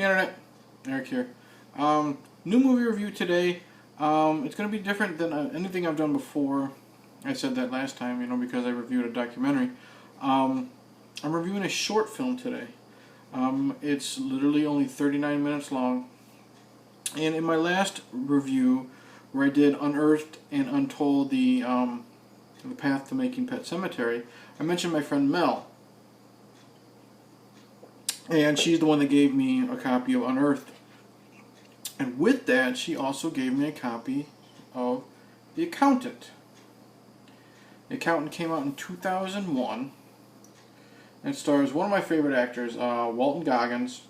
Hey Internet, Eric here. New movie review today. It's going to be different than anything I've done before. I said that last time, because I reviewed a documentary. I'm reviewing a short film today. It's literally only 39 minutes long. And in my last review, where I did Unearthed and Untold, the Path to Making Pet Cemetery, I mentioned my friend Mel. And she's the one that gave me a copy of Unearthed. And with that, she also gave me a copy of The Accountant. The Accountant came out in 2001. And it stars one of my favorite actors, Walton Goggins.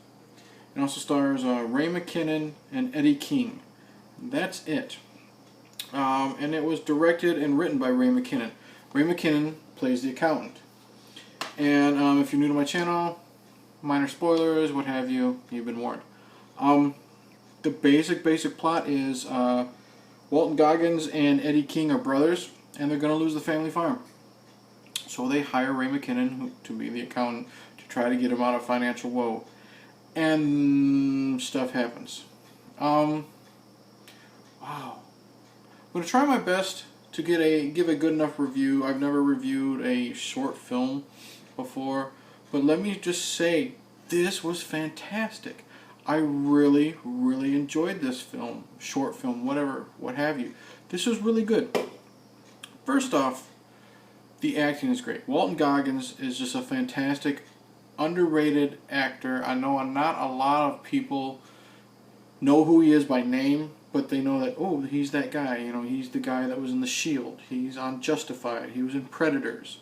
It also stars Ray McKinnon and Eddie King. That's it. And it was directed and written by Ray McKinnon. Ray McKinnon plays the accountant. And if you're new to my channel, minor spoilers, what have you, you've been warned. The basic plot is Walton Goggins and Eddie King are brothers, and they're going to lose the family farm. So they hire Ray McKinnon to be the accountant to try to get him out of financial woe. And stuff happens. Wow. I'm going to try my best to give a good enough review. I've never reviewed a short film before. But let me just say, this was fantastic. I really, really enjoyed this film, short film, whatever, what have you. This was really good. First off, the acting is great. Walton Goggins is just a fantastic, underrated actor. I know not a lot of people know who he is by name, but they know that, oh, he's that guy. He's the guy that was in The Shield. He's on Justified. He was in Predators.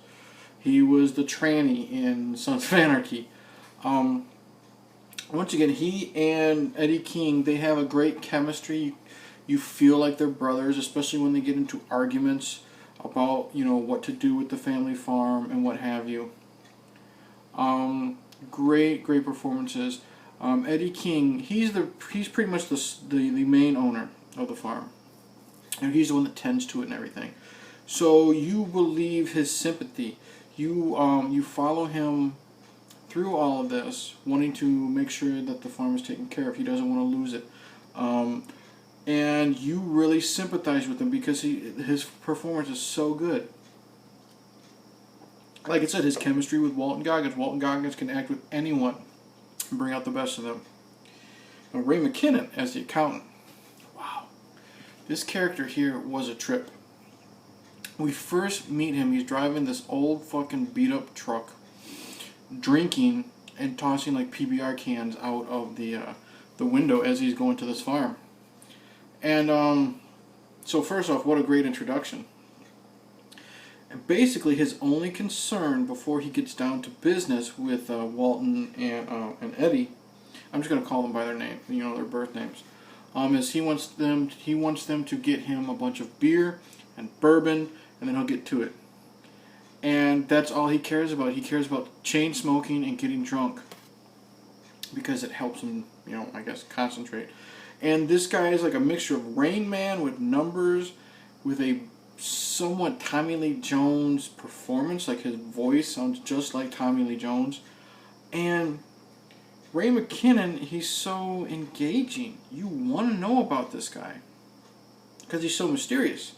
He was the tranny in Sons of Anarchy. Once again, he and Eddie King, they have a great chemistry. You feel like they're brothers, especially when they get into arguments about, what to do with the family farm and what have you. Great performances. Eddie King, he's pretty much the main owner of the farm. And he's the one that tends to it and everything. So you believe his sympathy. You follow him through all of this, wanting to make sure that the farm is taken care of. He doesn't want to lose it. And you really sympathize with him because his performance is so good. Like I said, his chemistry with Walton Goggins. Walton Goggins can act with anyone and bring out the best of them. Now, Ray McKinnon as the accountant. Wow. This character here was a trip. We first meet him, he's driving this old fucking beat up truck, drinking and tossing like PBR cans out of the window as he's going to this farm. And so first off, what a great introduction. And basically his only concern before he gets down to business with Walton and Eddie, I'm just going to call them by their name, their birth names, is he wants them to get him a bunch of beer and bourbon, and then he'll get to it. And that's all he cares about. He cares about chain smoking and getting drunk because it helps him, I guess, concentrate. And this guy is like a mixture of Rain Man with numbers, with a somewhat Tommy Lee Jones performance. Like his voice sounds just like Tommy Lee Jones. And Ray McKinnon, he's so engaging. You want to know about this guy because he's so mysterious.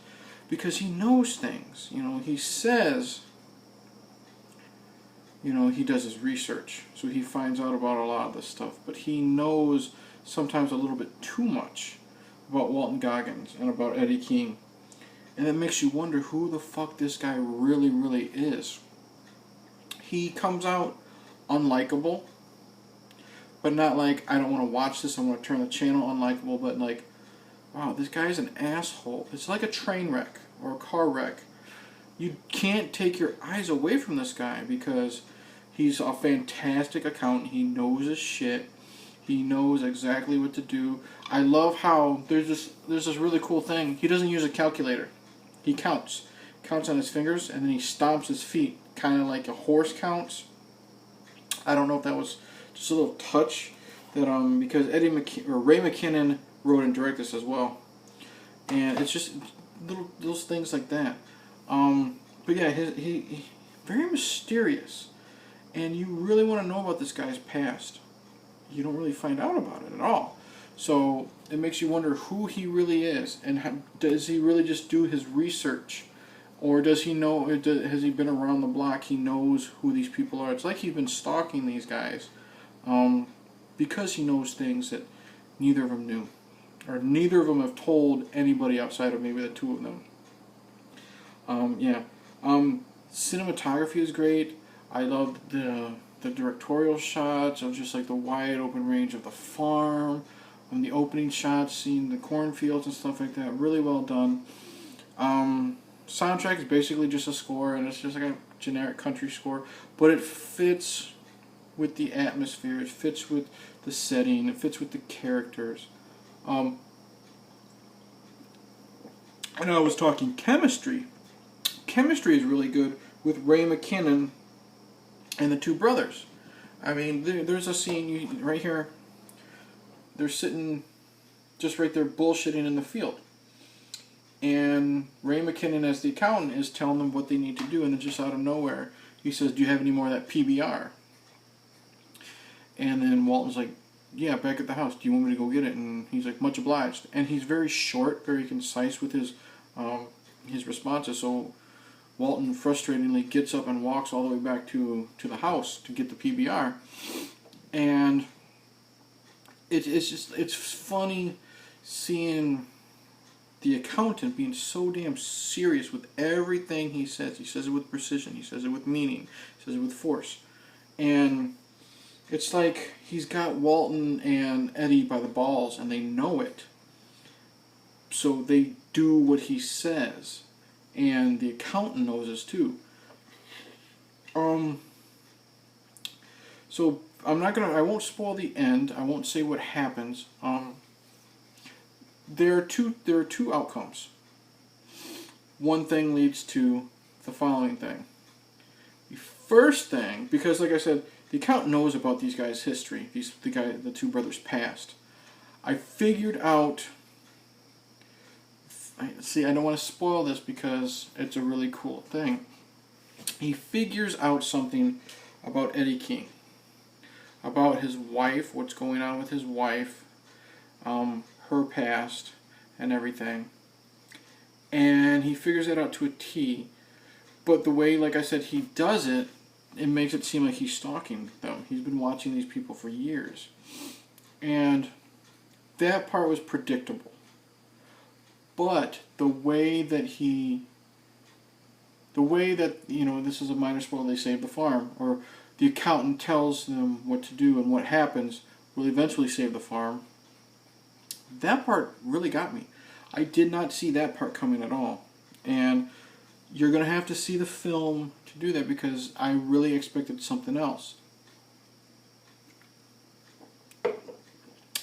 Because he knows things. He says, he does his research. So he finds out about a lot of this stuff. But he knows sometimes a little bit too much about Walton Goggins and about Eddie King. And it makes you wonder who the fuck this guy really, really is. He comes out unlikable. But not like, I don't want to watch this, I want to turn the channel unlikable. But like, wow, this guy's an asshole. It's like a train wreck or a car wreck. You can't take your eyes away from this guy because he's a fantastic accountant. He knows his shit. He knows exactly what to do. I love how there's this really cool thing. He doesn't use a calculator. He counts on his fingers, and then he stomps his feet, kind of like a horse counts. I don't know if that was just a little touch that because Ray McKinnon wrote and directed this as well, and it's just little things like that. But yeah, he very mysterious, and you really want to know about this guy's past. you don't really find out about it at all. So it makes you wonder who he really is, and does he really just do his research, or does he know? Has he been around the block? He knows who these people are. It's like he's been stalking these guys, because he knows things that neither of them knew, or neither of them have told anybody outside of maybe the two of them. Yeah. Cinematography is great. I love the directorial shots of just like the wide open range of the farm, and the opening shots, seeing the cornfields and stuff like that. Really well done. Soundtrack is basically just a score, and it's just like a generic country score, but it fits with the atmosphere. It fits with the setting. It fits with the characters. And I was talking chemistry. Chemistry is really good with Ray McKinnon and the two brothers. I mean, there's a scene right here. They're sitting just right there bullshitting in the field. And Ray McKinnon, as the accountant, is telling them what they need to do, and then just out of nowhere, he says, "Do you have any more of that PBR?" And then Walton's like, "Yeah, back at the house. Do you want me to go get it?" And he's like, "Much obliged." And he's very short, very concise with his responses. So Walton frustratingly gets up and walks all the way back to the house to get the PBR. And it's funny seeing the accountant being so damn serious with everything he says. He says it with precision. He says it with meaning. He says it with force. And it's like he's got Walton and Eddie by the balls, and they know it. So they do what he says. And the accountant knows this too. So I won't spoil the end. I won't say what happens. There are two outcomes. One thing leads to the following thing. The first thing, because like I said, the accountant knows about these guys' history, the two brothers' past. I figured out. See, I don't want to spoil this because it's a really cool thing. He figures out something about Eddie King, about his wife, what's going on with his wife, her past, and everything. And he figures it out to a T. But the way, like I said, he does it, it makes it seem like he's stalking them. He's been watching these people for years. And that part was predictable. But the way that this is a minor spoiler, they save the farm, or the accountant tells them what to do and what happens will eventually save the farm. That part really got me. I did not see that part coming at all. And you're going to have to see the film to do that, because I really expected something else.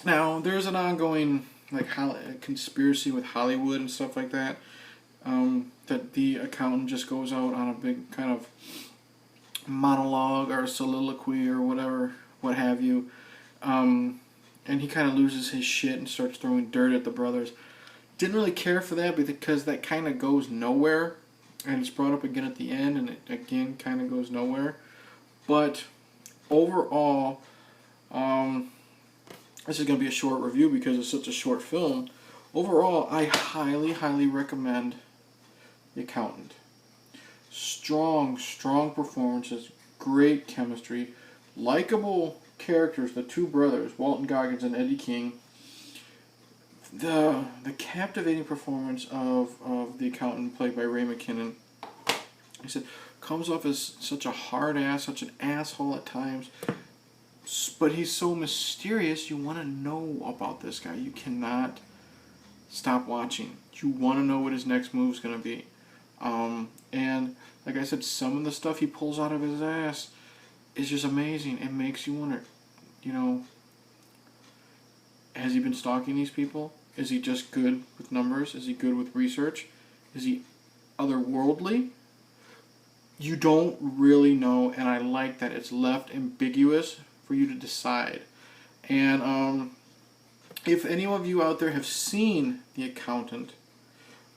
Now, there's an ongoing conspiracy with Hollywood and stuff like that, that the accountant just goes out on a big kind of monologue or soliloquy or whatever, what have you, and he kind of loses his shit and starts throwing dirt at the brothers. Didn't really care for that because that kind of goes nowhere, and it's brought up again at the end, and it again kind of goes nowhere. But overall, this is going to be a short review because it's such a short film. Overall, I highly, highly recommend The Accountant. Strong performances, great chemistry, likable characters, the two brothers, Walton Goggins and Eddie King. The captivating performance of the accountant, played by Ray McKinnon, he said, comes off as such a hard ass, such an asshole at times, but he's so mysterious. You want to know about this guy. You cannot stop watching. You want to know what his next move is going to be. And like I said, some of the stuff he pulls out of his ass is just amazing. It makes you wonder, has he been stalking these people? Is he just good with numbers? Is he good with research? Is he otherworldly? You don't really know, and I like that it's left ambiguous for you to decide. And if any of you out there have seen The Accountant,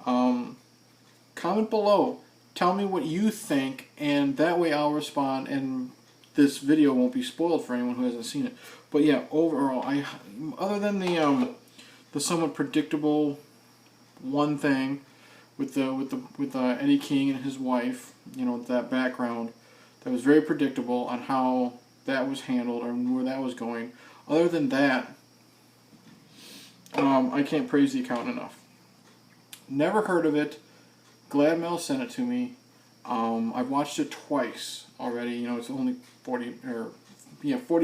comment below. Tell me what you think, and that way I'll respond, and this video won't be spoiled for anyone who hasn't seen it. But yeah, overall, other than the somewhat predictable one thing with Eddie King and his wife, you know, that background that was very predictable on how that was handled or where that was going. Other than that, I can't praise the accountant enough. Never heard of it. Glad Mel sent it to me. I've watched it twice already. You know, it's only 40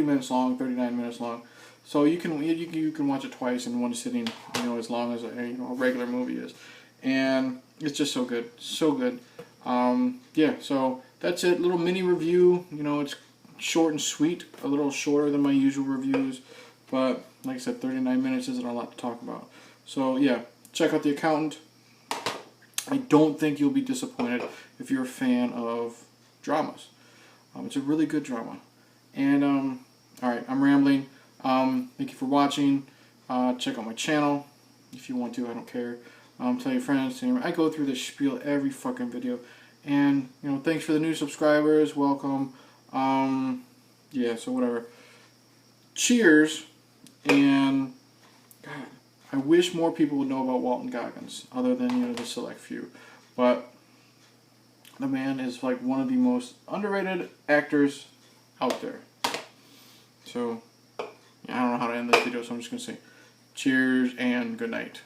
minutes long, 39 minutes long. So you can watch it twice in one sitting. You know, as long as a regular movie is, and it's just so good, so good. Yeah, so that's it. Little mini review. You know, it's short and sweet. A little shorter than my usual reviews, but like I said, 39 minutes isn't a lot to talk about. So yeah, check out The Accountant. I don't think you'll be disappointed if you're a fan of dramas. It's a really good drama. And, alright, I'm rambling. Thank you for watching. Check out my channel if you want to, I don't care. Tell your friends. I go through this spiel every fucking video. And, you know, thanks for the new subscribers. Welcome. Yeah, so whatever. Cheers. And, God, I wish more people would know about Walton Goggins, other than, you know, the select few. But the man is like one of the most underrated actors out there. So, yeah, I don't know how to end this video, so I'm just going to say cheers and good night.